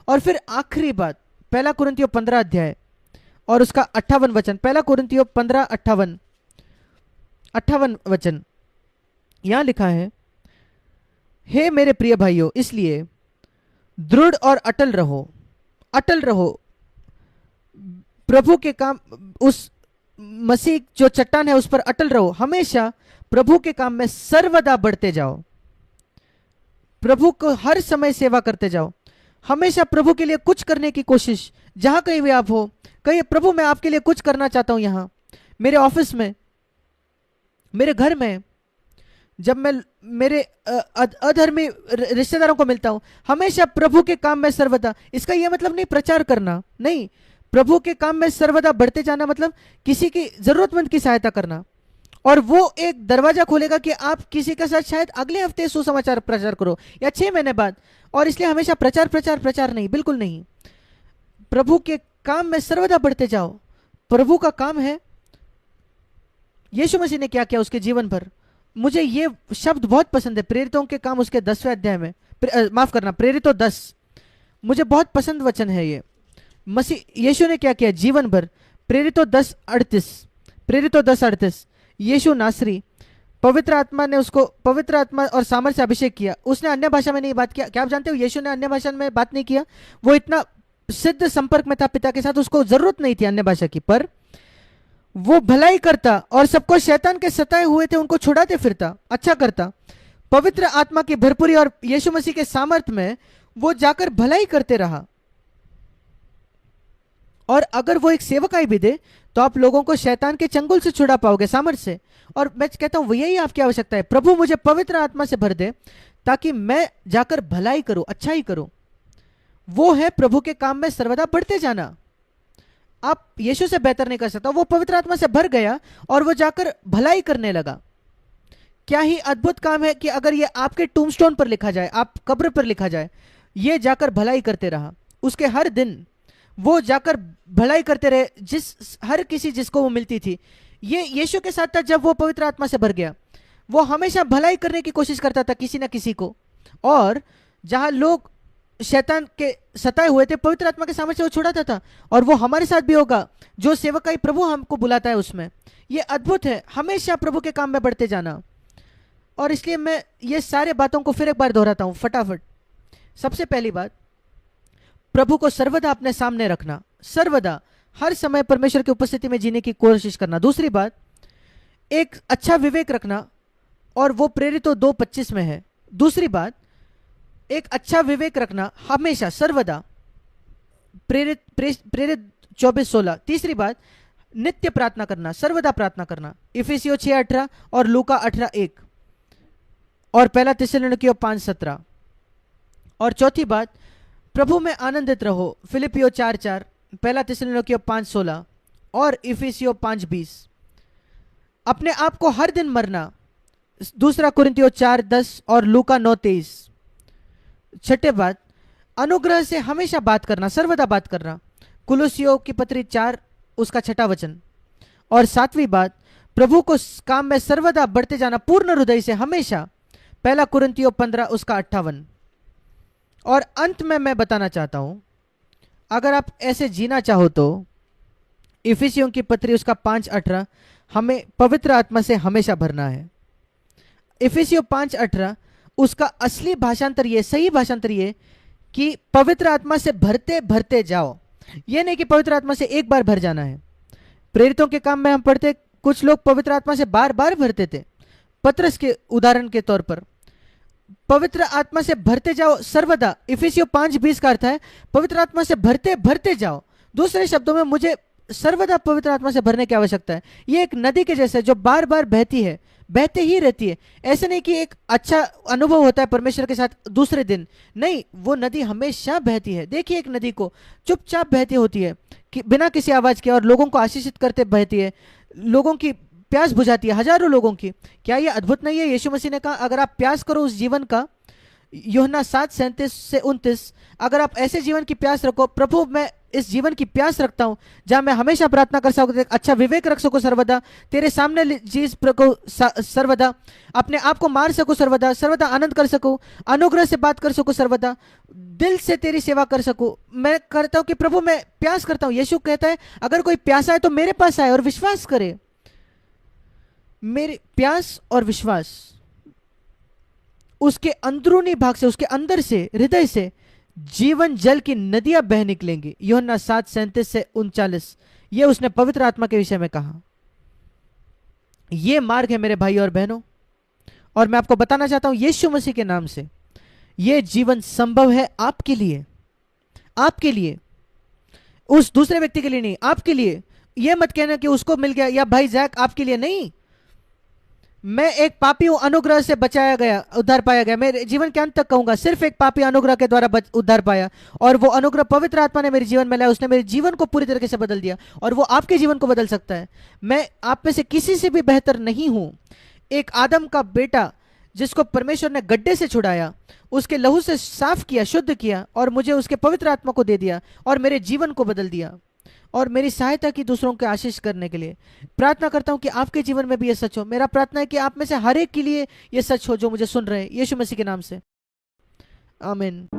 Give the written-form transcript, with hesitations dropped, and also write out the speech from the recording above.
और फिर आखिरी बात, पहला कुरिन्थियों 15 अध्याय और उसका 58 वचन, पहला कुरिन्थियों 15 58 वचन, यहां लिखा है, हे मेरे प्रिय भाइयों, इसलिए दृढ़ और अटल रहो, अटल रहो प्रभु के काम, उस मसीह जो चट्टान है उस पर अटल रहो, हमेशा प्रभु के काम में सर्वदा बढ़ते जाओ, प्रभु को हर समय सेवा करते जाओ, हमेशा प्रभु के लिए कुछ करने की कोशिश, जहां कहीं भी आप हो, कहिए प्रभु मैं आपके लिए कुछ करना चाहता हूं, यहां मेरे ऑफिस में, मेरे घर में, जब मैं मेरे अधर्मी रिश्तेदारों को मिलता हूं, हमेशा प्रभु के काम में सर्वदा। इसका यह मतलब नहीं प्रचार करना, नहीं, प्रभु के काम में सर्वदा बढ़ते जाना मतलब किसी की जरूरतमंद की सहायता करना, और वो एक दरवाजा खोलेगा कि आप किसी के साथ शायद अगले हफ्ते सुसमाचार प्रचार करो या 6 महीने बाद, और इसलिए हमेशा प्रचार प्रचार प्रचार नहीं, बिल्कुल नहीं। प्रभु के काम में सर्वदा बढ़ते जाओ। प्रभु का काम है, यीशु मसीह ने क्या किया उसके जीवन भर। मुझे ये शब्द बहुत पसंद है, प्रेरितों के काम उसके 10वें अध्याय में, माफ करना, प्रेरितों 10, मुझे बहुत पसंद वचन है ये। मसीह यीशु ने क्या किया जीवन भर, प्रेरितों 10:38, प्रेरितों 10:38, यीशु नासरी, पवित्र आत्मा ने उसको पवित्र आत्मा और सामर्थ से अभिषेक किया। उसने अन्य भाषा में नहीं बात किया। क्या आप जानते हो यीशु ने अन्य भाषा में बात नहीं किया? वो इतना सिद्ध संपर्क में था पिता के साथ, उसको जरूरत नहीं थी अन्य भाषा की, पर वो भलाई करता और सबको शैतान के सताए हुए थे उनको छुड़ाते फिरता, अच्छा करता। पवित्र आत्मा की भरपूरी और यीशु मसीह के सामर्थ में वो जाकर भलाई करते रहा। और अगर वो एक सेवकाई भी दे तो आप लोगों को शैतान के चंगुल से छुड़ा पाओगे सामर्थ से। और मैं कहता हूं यही आपकी आवश्यकता है, प्रभु मुझे पवित्र आत्मा से भर दे ताकि मैं जाकर भलाई करूं, अच्छाई करूं। वो है प्रभु के काम में सर्वदा बढ़ते जाना। आप यीशु से बेहतर नहीं कर सकता। वो पवित्र आत्मा से भर गया और वो जाकर भलाई करने लगा। क्या ही अद्भुत काम है कि अगर ये आपके टूमस्टोन पर लिखा जाए, आप कब्र पर लिखा जाए, ये जाकर भलाई करते रहा। उसके हर दिन वो जाकर भलाई करते रहे, हर किसी जिसको वो मिलती थी। ये यीशु के साथ था जब वो पवित्र आत्मा से भर गया। वो हमेशा भलाई करने की कोशिश करता था किसी ना किसी को, और जहां लोग शैतान के सताए हुए थे पवित्र आत्मा के सामने से वो छुड़ाता था। और वो हमारे साथ भी होगा, जो सेवकाई प्रभु हमको बुलाता है उसमें। ये अद्भुत है, हमेशा प्रभु के काम में बढ़ते जाना। और इसलिए मैं ये सारे बातों को फिर एक बार दोहराता हूं फटाफट। सबसे पहली बात, प्रभु को सर्वदा अपने सामने रखना, सर्वदा हर समय परमेश्वर की उपस्थिति में जीने की कोशिश करना। दूसरी बात, एक अच्छा विवेक रखना, और वो प्रेरितों 2:25 में है। दूसरी बात, एक अच्छा विवेक रखना हमेशा सर्वदा, प्रेरित 24:16। तीसरी बात, नित्य प्रार्थना करना, सर्वदा प्रार्थना करना, इफिसियों 6:18 और लूका 18:1 और पहला थिस्सलुनीकियों 5:17। और चौथी बात, प्रभु में आनंदित रहो, फिलिपियों 4:4, पहला थिस्सलुनीकियों 5:16 और इफिसियों 5:20। अपने आप को हर दिन मरना, दूसरा कुरिन्थियों 4:10 और लूका 9:23। छठे बात, अनुग्रह से हमेशा बात करना, सर्वदा बात करना, कुलुसियों की पत्री 4 उसका 6 वचन। और सातवीं बात, प्रभु को काम में सर्वदा बढ़ते जाना पूर्ण हृदय से हमेशा, पहला कुरिन्थियों 15 उसका 58। और अंत में मैं बताना चाहता हूं, अगर आप ऐसे जीना चाहो तो इफिसियों की पत्री उसका 5:18, हमें पवित्र आत्मा से हमेशा भरना है। इफिसियों 5:18 उसका असली भाषांतर ये, सही भाषांतर ये कि पवित्र आत्मा से भरते भरते जाओ। ये नहीं कि पवित्र आत्मा से एक बार भर जाना है। प्रेरितों के काम में हम पढ़ते कुछ लोग पवित्र आत्मा से बार बार भरते थे। पतरस के उदाहरण के तौर पर पवित्र आत्मा से भरते जाओ सर्वदा। इफिसियों 5:20 का अर्थ है पवित्र आत्मा से भरते भरते जाओ। दूसरे शब्दों में मुझे सर्वदा पवित्र आत्मा से भरने की आवश्यकता है। ये एक नदी के जैसे जो बार बार बहती है, बहते ही रहती है। ऐसे नहीं कि एक अच्छा अनुभव होता है परमेश्वर के साथ दूसरे दिन, नहीं, वो नदी हमेशा बहती है। देखिए एक नदी को चुपचाप बहती होती है कि बिना किसी आवाज के, और लोगों को आशीषित करते बहती है, लोगों की प्यास बुझाती है, हजारों लोगों की। क्या ये अद्भुत नहीं है? यीशु मसीह ने कहा अगर आप प्यास करो उस जीवन का, यूहन्ना 7:37 से 29, अगर आप ऐसे जीवन की प्यास रखो, प्रभु मैं इस जीवन की प्यास रखता हूं, जहां मैं हमेशा प्रार्थना कर सकूं, अच्छा विवेक रख सकूं सर्वदा, तेरे सामने चीज को सर्वदा, अपने आप को मार सकूं सर्वदा, सर्वदा आनंद कर सकूं, अनुग्रह से बात कर सकूं सर्वदा, दिल से तेरी सेवा कर सकूं। मैं करता हूं कि प्रभु मैं प्यास करता हूं। यीशु कहता है अगर कोई प्यासा है तो मेरे पास आए और विश्वास करे। मेरे प्यास और विश्वास उसके अंदरूनी भाग से, उसके अंदर से, हृदय से जीवन जल की नदियां बह निकलेंगी। यूहन्ना 7:37 से 39, ये उसने पवित्र आत्मा के विषय में कहा। ये मार्ग है मेरे भाई और बहनों, और मैं आपको बताना चाहता हूं यीशु मसीह के नाम से यह जीवन संभव है आपके लिए, आपके लिए, उस दूसरे व्यक्ति के लिए नहीं, आपके लिए। यह मत कहना कि उसको मिल गया या भाई जैक आपके लिए नहीं। मैं एक पापी हूं, अनुग्रह से बचाया गया, उद्धार पाया गया। मैं जीवन के अंत तक कहूंगा सिर्फ एक पापी अनुग्रह के द्वारा उद्धार पाया, और वो अनुग्रह पवित्र आत्मा ने मेरे जीवन में लाया। उसने मेरे जीवन को पूरी तरीके से बदल दिया, और वो आपके जीवन को बदल सकता है। मैं आप में से किसी से भी बेहतर नहीं हूं। एक आदम का बेटा जिसको परमेश्वर ने गड्ढे से छुड़ाया, उसके लहू से साफ किया, शुद्ध किया, और मुझे उसके पवित्र आत्मा को दे दिया और मेरे जीवन को बदल दिया, और मेरी सहायता की दूसरों को आशीष करने के लिए। प्रार्थना करता हूं कि आपके जीवन में भी यह सच हो। मेरा प्रार्थना है कि आप में से हर एक के लिए यह सच हो जो मुझे सुन रहे हैं, यीशु मसीह के नाम से, आमीन।